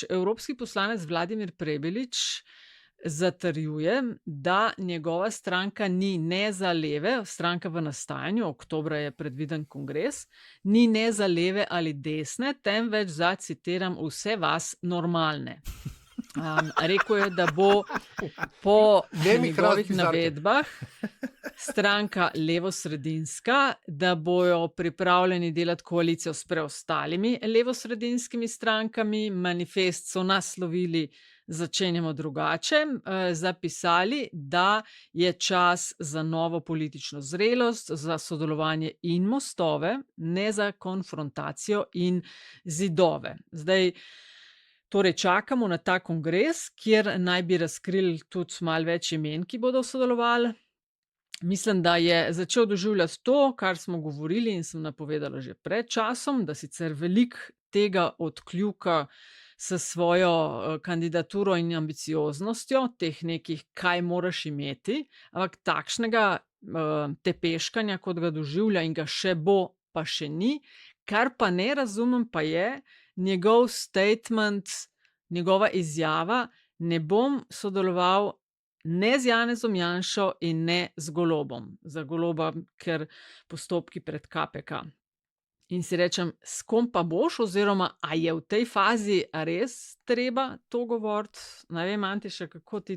Evropski poslanec Vladimir Prebilič zatrjuje, da njegova stranka ni ne za leve, stranka v nastajanju, oktobra je predviden kongres, ni ne za leve ali desne, temveč za, citiram, vse vas normalne. Rekel je, da bo po njegovih navedbah stranka levosredinska, da bojo pripravljeni delati koalicijo s preostalimi levosredinskimi strankami. Manifest so naslovili Začenjamo drugače, zapisali, da je čas za novo politično zrelost, za sodelovanje in mostove, ne za konfrontacijo in zidove. Zdaj, torej čakamo na ta kongres, kjer naj bi razkrili tudi malo več imen, ki bodo sodelovali. Mislim, da je začel doživljati to, kar smo govorili in sem napovedala že pred časom, da sicer veliko tega odkljuka s svojo kandidaturo in ambicioznostjo, teh nekih, kaj moraš imeti, ampak takšnega tepeškanja, kot ga doživlja in ga še bo, pa še ni. Kar pa ne razumem, pa je njegov statement, njegova izjava: ne bom sodeloval ne z Janezom Janšo in ne z Golobom. Za Goloba, ker postopki pred KPK. In si rečem, s kom pa boš, oziroma a je v tej fazi res treba to govoriti? Ne vem, Antiša, kako ti